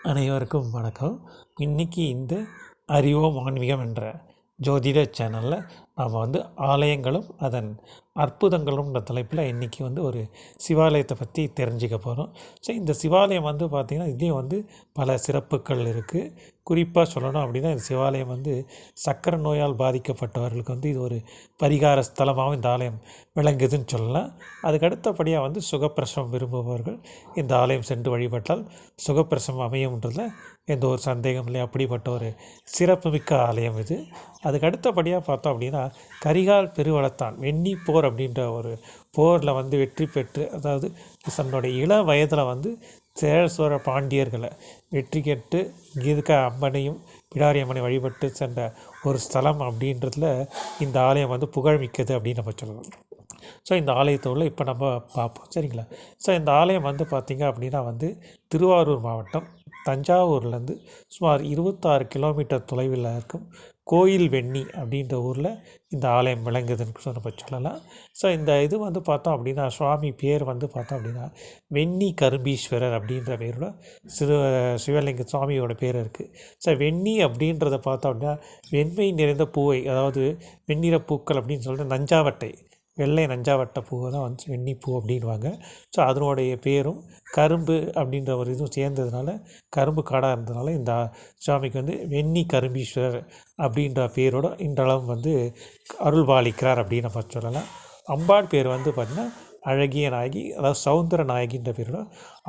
அனைவருக்கும் வணக்கம். இன்றைக்கி இந்த அறிவோம் ஆன்மீகம் என்ற ஜோதிட சேனலில் நாம் ஆலயங்களும் அதன் அற்புதங்களும்ன்ற தலைப்பில் இன்றைக்கி ஒரு சிவாலயத்தை பற்றி தெரிஞ்சுக்க போகிறோம். ஸோ இந்த சிவாலயம் பார்த்திங்கன்னா இதுலேயும் பல சிறப்புகள் இருக்குது. குறிப்பாக சொல்லணும் அப்படின்னா இந்த சிவாலயம் சக்கரை நோயால் பாதிக்கப்பட்டவர்களுக்கு இது ஒரு பரிகார ஸ்தலமாகவும் இந்த ஆலயம் விளங்குதுன்னு சொல்லலாம். அதுக்கு அடுத்தபடியாக சுகப்பிரசவம் விரும்புபவர்கள் இந்த ஆலயம் சென்று வழிபட்டால் சுகப்பிரசவம் அமையும்ன்றதில் எந்த ஒரு சந்தேகம் இல்லை. அப்படிப்பட்ட ஒரு சிறப்புமிக்க ஆலயம் இது. அதுக்கு அடுத்தபடியாக பார்த்தோம் அப்படின்னா கரிகால் பெருவளத்தான் வெண்ணி போர் அப்படின்ற ஒரு போரில் வெற்றி பெற்று, அதாவது தன்னுடைய இள வயதில் சேர சோழ பாண்டியர்களை வெற்றி கேட்டு இங்கே இருக்க அம்மனையும் பிடாரி அம்மனை வழிபட்டு சென்ற ஒரு ஸ்தலம் அப்படின்றதுல இந்த ஆலயம் புகழ்மிக்கது அப்படின்னு நம்ம சொல்லலாம். ஸோ இந்த ஆலயத்தோடு இப்போ நம்ம பார்ப்போம், சரிங்களா? ஸோ இந்த ஆலயம் பார்த்திங்க அப்படின்னா திருவாரூர் மாவட்டம் தஞ்சாவூர்லேருந்து சுமார் 26 கிலோமீட்டர் தொலைவில் இருக்கும் கோயில் வெண்ணி அப்படின்ற ஊரில் இந்த ஆலயம் விளங்குதுன்னு நம்ம சொல்லலாம். ஸோ இந்த இது பார்த்தோம் அப்படின்னா சுவாமி பேர் பார்த்தோம் அப்படின்னா வெண்ணி கரும்பீஸ்வரர் அப்படின்ற பேரோட சிவலிங்க சுவாமியோட பேர் இருக்குது. ஸோ வெண்ணி அப்படின்றத பார்த்தோம் அப்படின்னா வெண்மை நிறைந்த பூவை, அதாவது வெண்ணிற பூக்கள் அப்படின்னு சொல்லிட்டு நஞ்சாவட்டை, வெள்ளை நஞ்சாவட்டை பூவை தான் வெண்ணிப்பூ அப்படின்வாங்க. ஸோ அதனுடைய பேரும் கரும்பு அப்படின்ற ஒரு இதுவும் சேர்ந்ததுனால கரும்பு காடாக இருந்ததுனால இந்த சுவாமிக்கு வெண்ணி கரும்பீஸ்வரர் அப்படின்ற பேரோட இன்றளவும் அருள் பாலிக்கிறார் அப்படின்னு நம்ம சொல்லலாம். அம்பாள் பேர் பார்த்திங்கன்னா அழகிய நாயகி, அதாவது சௌந்தர நாயகின்ற பேரோட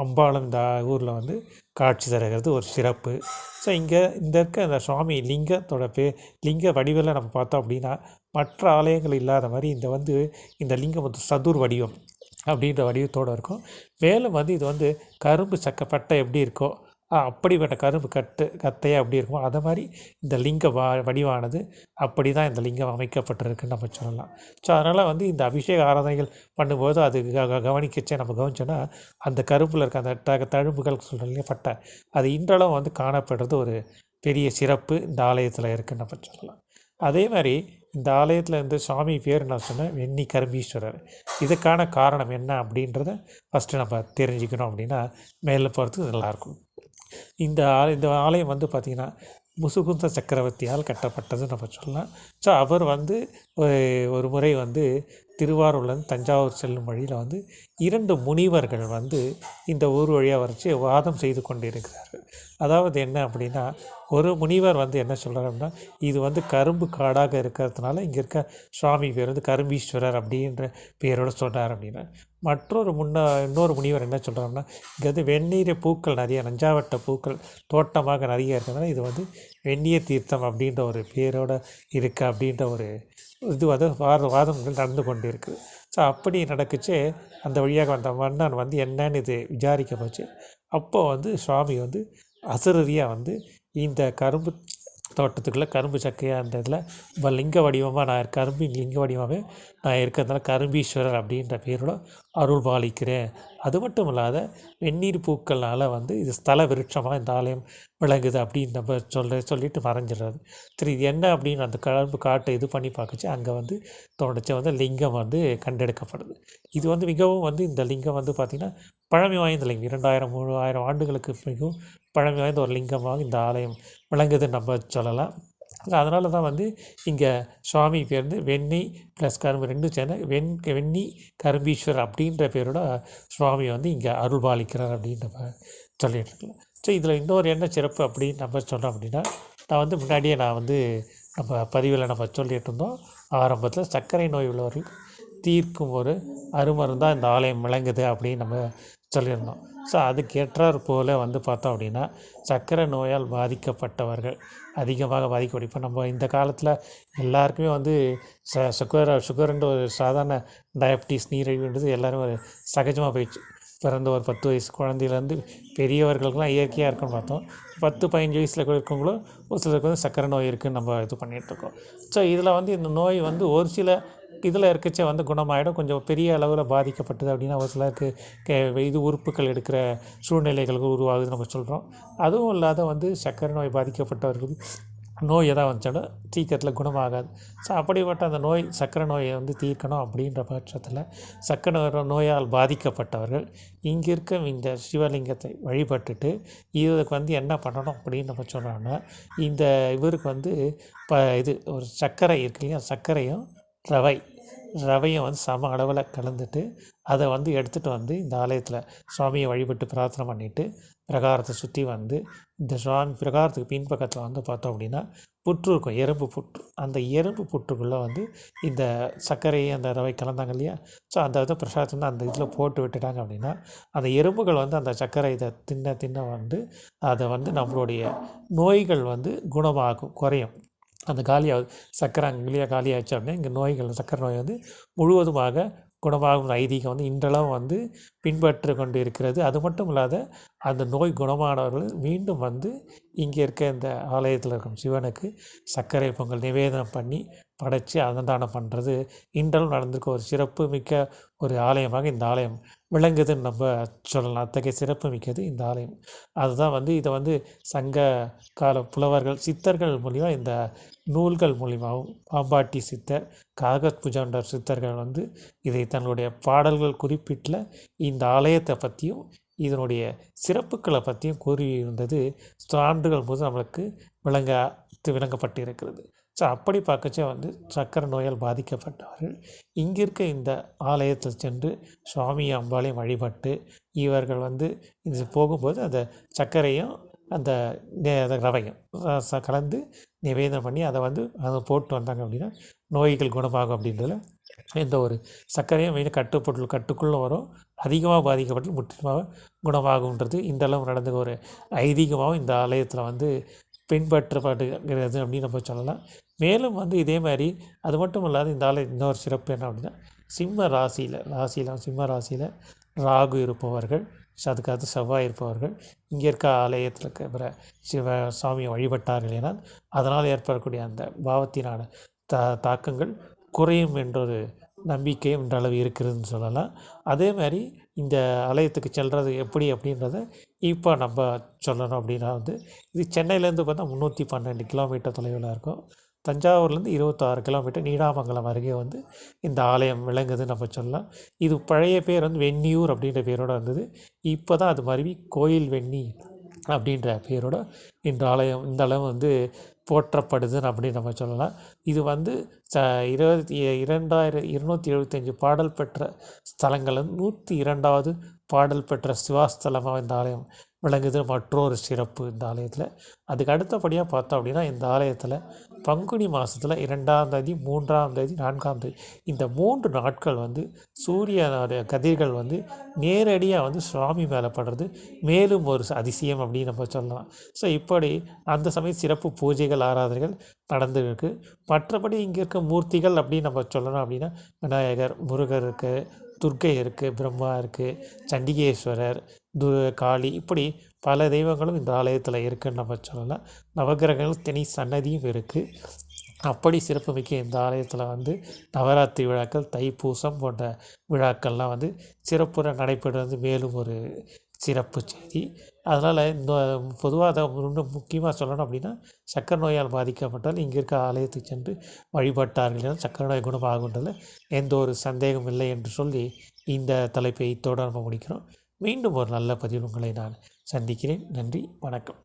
அம்பாளும் இந்த ஊரில் காட்சி தருகிறது ஒரு சிறப்பு. ஸோ இங்கே இருக்க இந்த சுவாமி லிங்கத்தோட லிங்க வடிவில் நம்ம பார்த்தோம் அப்படின்னா மற்ற ஆலயங்கள் இல்லாத மாதிரி இந்த லிங்கம் சதுர் வடிவம் அப்படின்ற வடிவத்தோடு இருக்கும். மேலும் இது கரும்பு சக்கப்பட்டை எப்படி இருக்கோ அப்படிப்பட்ட கரும்பு கத்தையாக எப்படி இருக்குமோ அதை மாதிரி இந்த லிங்க வடிவானது அப்படி தான் இந்த லிங்கம் அமைக்கப்பட்டிருக்குன்னு நம்ம சொல்லலாம். ஸோ அதனால் இந்த அபிஷேக ஆராதனைகள் பண்ணும்போது அது கவனிக்கச்சே நம்ம கவனிச்சோன்னா அந்த கரும்பில் இருக்க அந்த தழும்புகள் சொல்கிறோம் இல்லையா, பட்டை, அது இன்றளவும் காணப்படுறது ஒரு பெரிய சிறப்பு இந்த ஆலயத்தில் இருக்குன்னு நம்ம சொல்லலாம். அதே மாதிரி இந்த ஆலயத்தில் சுவாமி பேர் நான் சொன்னேன் வெண்ணி கரும்பீஸ்வரர். இதுக்கான காரணம் என்ன அப்படின்றத ஃபஸ்ட்டு நம்ம தெரிஞ்சுக்கணும் அப்படின்னா மேலே போகிறதுக்கு நல்லாயிருக்கும். இந்த ஆலயம் பார்த்திங்கன்னா முசுகுந்த சக்கரவர்த்தியால் கட்டப்பட்டதுன்னு நம்ம சொல்லலாம். ஸோ அவர் ஒரு முறை திருவாரூர்லேருந்து தஞ்சாவூர் செல்லும் வழியில் 2 முனிவர்கள் இந்த ஊர் வழியாக வரைச்சி வாதம் செய்து கொண்டிருக்கிறார்கள். அதாவது என்ன அப்படின்னா, ஒரு முனிவர் என்ன சொல்கிறார் அப்படின்னா, இது கரும்பு காடாக இருக்கிறதுனால இங்கே இருக்க சுவாமி பேர் கரும்பீஸ்வரர் அப்படின்ற பேரோடு சொல்கிறார் அப்படின்னா, இன்னொரு முனிவர் என்ன சொல்கிறாருன்னா, இங்கே வெந்நீர் பூக்கள் நிறைய, நஞ்சாவட்ட பூக்கள் தோட்டமாக நிறைய இருக்கிறதுனால இது வெந்நிய தீர்த்தம் அப்படின்ற ஒரு பேரோடு இருக்குது அப்படின்ற ஒரு இது வாதங்கள் நடந்து கொண்டு இருக்குது. ஸோ அப்படி நடக்குச்சு. அந்த வழியாக வந்த மன்னன் என்னன்னு இது விசாரிக்க போச்சு. அப்போது சுவாமி அசுரரியாக இந்த கரும்பு தோட்டத்துக்குள்ளே கரும்பு சக்கையாக அந்த இதில் லிங்க வடிவமாக நான் கரும்பின் லிங்க வடிவமாகவே நான் இருக்கிறதுனால கரும்பீஸ்வரர் அப்படின்ற பேரோட அருள் பாலிக்கிறேன். அது மட்டும் இல்லாத வெந்நீர் பூக்கள்னால் இது ஸ்தல விருட்சமாக இந்த ஆலயம் விளங்குது அப்படின்னு நம்ம சொல்லிட்டு மறைஞ்சிடுறாரு. சரி, இது என்ன அப்படின்னு அந்த கரும்பு காட்டை இது பண்ணி பார்க்கச்சு அங்கே தோணுச்சு லிங்கம் கண்டெடுக்கப்படுது. இது மிகவும் இந்த லிங்கம் பார்த்திங்கன்னா பழமை வாய்ந்த லிங்கம், 2000-3000 ஆண்டுகளுக்கு மிகவும் பழமை வாய்ந்த ஒரு லிங்கமாக இந்த ஆலயம் விளங்குதுன்னு நம்ம சொல்லலாம். அதனால தான் இங்கே சுவாமி பேர் வெண்ணி ப்ளஸ் கரும்பு ரெண்டும் சேர்ந்த வெண்ணி கரும்பீஸ்வரர் அப்படின்ற பேரோட சுவாமி இங்கே அருள் பாலிக்கிறார் அப்படின்னு நம்ம சொல்லிட்டு இருக்கலாம். ஸோ இதில் இன்னொரு என்ன சிறப்பு அப்படின்னு நம்ம சொன்னோம் அப்படின்னா, நான் முன்னாடியே நம்ம பதிவில் நம்ம சொல்லிகிட்டு இருந்தோம். ஆரம்பத்தில் சர்க்கரை நோய் உள்ளவர்களுக்கு தீர்க்கும் ஒரு அருமருந்தாக இந்த ஆலயம் விளங்குது அப்படின்னு நம்ம சொல்லியிருந்தோம். ஸோ அதுக்கேற்றார் போல் பார்த்தோம் அப்படின்னா சர்க்கரை நோயால் பாதிக்கப்பட்டவர்கள் அதிகமாக பாதிக்கப்படும். இப்போ நம்ம இந்த காலத்தில் எல்லாருக்குமே சுகர்ன்ற ஒரு சாதாரண டயபிட்டிஸ், நீரிழிவுன்றது எல்லோரும் ஒரு சகஜமாக போயிடுச்சு. பிறந்த ஒரு 10 வயசு குழந்தையிலேருந்து பெரியவர்களுக்கெல்லாம் இயற்கையாக இருக்குன்னு பார்த்தோம். 10-15 வயசில் இருக்கவங்களும் ஒரு சிலருக்கு சர்க்கரை நோய் இருக்குதுன்னு நம்ம இது பண்ணிகிட்ருக்கோம். ஸோ இதில் இந்த நோய் ஒரு சில இதில் இருக்கச்சே குணமாயிடும். கொஞ்சம் பெரிய அளவில் பாதிக்கப்பட்டது அப்படின்னா ஒரு சிலருக்கு இது உறுப்புகள் எடுக்கிற சூழ்நிலைகளுக்கு உருவாகுதுன்னு நம்ம சொல்கிறோம். அதுவும் இல்லாத சர்க்கரை நோய் பாதிக்கப்பட்டவர்களுக்கு நோய் எதாவது வந்துச்சாலும் சீக்கிரத்தில் குணமாகாது. ஸோ அப்படிப்பட்ட அந்த நோய் சர்க்கரை நோயை வந்து தீர்க்கணும் அப்படின்ற பட்சத்தில் சர்க்கரை நோயால் பாதிக்கப்பட்டவர்கள் இங்கே இருக்க இந்த சிவலிங்கத்தை வழிபட்டுட்டு இதுக்கு வந்து என்ன பண்ணணும் அப்படின்னு நம்ம சொன்னோன்னா, இந்த இவருக்கு வந்து இது ஒரு சர்க்கரை இருக்கு இல்லையா, சர்க்கரையும் ரவையும் வந்து சம அளவில் கலந்துட்டு அதை வந்து எடுத்துகிட்டு வந்து இந்த ஆலயத்தில் சுவாமியை வழிபட்டு பிரார்த்தனை பண்ணிவிட்டு பிரகாரத்தை சுற்றி வந்து இந்த சுவாமி பிரகாரத்துக்கு பின்பக்கத்தில் வந்து பார்த்தோம் அப்படின்னா புற்று இருக்கும், எறும்பு புற்று. அந்த எறும்பு புற்றுக்குள்ளே வந்து இந்த சர்க்கரையை அந்த ரவை கலந்தாங்க இல்லையா, ஸோ அந்த இதை பிரசாதத்தை வந்து அந்த இதில் போட்டு விட்டுட்டாங்க அப்படின்னா அந்த எறும்புகள் வந்து அந்த சர்க்கரை இதை தின்ன வந்து அதை வந்து நம்மளுடைய நோய்கள் வந்து குணமாகும், குறையும். அந்த காலியாகுது சர்க்கரை அங்கேயே காலியாகிடுச்சு அப்படின்னா இங்கே நோய்கள் சர்க்கரை நோய் வந்து முழுவதுமாக குணமாகும் ஐதீகம் வந்து இன்றளவும் வந்து பின்பற்று கொண்டு இருக்கிறது. அது மட்டும் இல்லாத அந்த நோய் குணமானவர்கள் மீண்டும் வந்து இங்கே இருக்க இந்த ஆலயத்தில் இருக்கும் சிவனுக்கு சர்க்கரை பொங்கல் நிவேதனம் பண்ணி படைச்சி அன்னதானம் பண்ணுறது இன்றளவும் நடந்திருக்க ஒரு சிறப்பு மிக்க ஒரு ஆலயமாக இந்த ஆலயம் விளங்குதுன்னு நம்ம சொல்லலாம். அத்தகைய சிறப்பு மிக்கது இந்த ஆலயம். அதுதான் வந்து இதை வந்து சங்க கால புலவர்கள் சித்தர்கள் மூலிமா இந்த நூல்கள் மூலிமாவும் பாம்பாட்டி சித்தர் காகத் புஜாண்டர் சித்தர்கள் வந்து இதை தன்னுடைய பாடல்கள் குறிப்பிட்ட இந்த ஆலயத்தை பற்றியும் இதனுடைய சிறப்புகளை பற்றியும் கூறியிருந்தது சான்றுகள் போது நம்மளுக்கு விளங்கப்பட்டு இருக்கிறது. ஸோ அப்படி பார்க்கச்சே வந்து சர்க்கரை நோயால் பாதிக்கப்பட்டவர்கள் இங்கே இருக்க இந்த ஆலயத்தில் சென்று சுவாமி அம்பாளையும் வழிபட்டு இவர்கள் வந்து இது போகும்போது அந்த சர்க்கரையும் அந்த ரவையும் கலந்து நிவேதனம் பண்ணி அதை போட்டு வந்தாங்க அப்படின்னா நோய்கள் குணமாகும் அப்படின்றதுல எந்த ஒரு சர்க்கரையும் மெயின் கட்டுக்குள்ளே வரும், அதிகமாக பாதிக்கப்பட்டு முற்றிலுமாக குணமாகுன்றது இன்றளவு நடந்த ஒரு ஐதீகமாகவும் இந்த ஆலயத்தில் வந்து பின்பற்றப்படுகிறது அப்படின்னு நம்ம சொல்லலாம். மேலும் வந்து இதே மாதிரி அது மட்டும் இல்லாத இந்த ஆலயம் இன்னொரு சிறப்பு என்ன அப்படின்னா சிம்ம ராசியில் ராகு இருப்பவர்கள், அதுக்காக செவ்வாய் இருப்பவர்கள் இங்கே இருக்க ஆலயத்தில் இருக்க சாமியை வழிபட்டார்கள் ஏனால் அதனால் ஏற்படக்கூடிய அந்த பாவத்தினான தாக்கங்கள் குறையும் என்றொரு நம்பிக்கையும் இன்றளவு இருக்கிறதுன்னு சொல்லலாம். அதே மாதிரி இந்த ஆலயத்துக்கு செல்வது எப்படி அப்படின்றத இப்போ நம்ம சொல்லணும் அப்படின்னா வந்து இது சென்னையிலேருந்து பார்த்தா 312 கிலோமீட்டர் தொலைவில் இருக்கும். தஞ்சாவூர்லேருந்து 26 கிலோமீட்டர் நீடாமங்கலம் அருகே வந்து இந்த ஆலயம் விளங்குதுன்னு நம்ம சொல்லலாம். இது பழைய பேர் வந்து வெண்ணியூர் அப்படின்ற பேரோடு இருந்தது. இப்போ தான் அது மருவி கோயில் வெண்ணி அப்படின்ற பேரோட இந்த ஆலயம் வந்து போற்றப்படுதுன்னு அப்படின்னு நம்ம சொல்லலாம். இது வந்து 2275 பாடல் பெற்ற ஸ்தலங்கள் 102வது பாடல் பெற்ற சிவாஸ்தலமாக இந்த ஆலயம் விளங்குது. மற்றொரு சிறப்பு இந்த ஆலயத்தில். அதுக்கு அடுத்தபடியாக பார்த்தோம் அப்படின்னா இந்த ஆலயத்தில் பங்குனி மாதத்தில் 2ஆம் தேதி 3ஆம் தேதி 4ஆம் தேதி இந்த 3 நாட்கள் வந்து சூரியனுடைய கதிர்கள் வந்து நேரடியாக வந்து சுவாமி மேலே படுறது மேலும் ஒரு அதிசயம் அப்படின்னு நம்ம சொல்லலாம். ஸோ இப்படி அந்த சமயம் சிறப்பு பூஜைகள் ஆராதனைகள் நடந்துருக்கு. மற்றபடி இங்கே இருக்க மூர்த்திகள் அப்படின்னு நம்ம சொல்லணும் அப்படின்னா விநாயகர், முருகர் இருக்குது, துர்க்கை இருக்குது, பிரம்மா இருக்குது, சண்டிகேஸ்வரர், காளி, இப்படி பல தெய்வங்களும் இந்த ஆலயத்தில் இருக்குதுன்னு நம்ம சொல்லலாம். நவகிரகங்கள் தனி சன்னதியும் இருக்குது. அப்படி சிறப்புமிக்க இந்த ஆலயத்தில் வந்து நவராத்திரி விழாக்கள், தைப்பூசம் போன்ற விழாக்கள்லாம் வந்து சிறப்புற நடைபெறுவது மேலும் ஒரு சிறப்பு செய்தி. அதனால் இந்த பொதுவாக அதை இன்னும் முக்கியமாக சொல்லணும் அப்படின்னா சர்க்கரை நோயால் பாதிக்கப்பட்டால் இங்கே இருக்க ஆலயத்துக்கு சென்று வழிபட்டார்கள் சர்க்கரை நோய் குணமாகுன்றதில் எந்த ஒரு சந்தேகம் இல்லை என்று சொல்லி இந்த தலைப்பை தொடர்ந்து முடிக்கிறோம். மீண்டும் ஒரு நல்ல பதிவு உங்களை நான் சந்திக்கிறேன். நன்றி, வணக்கம்.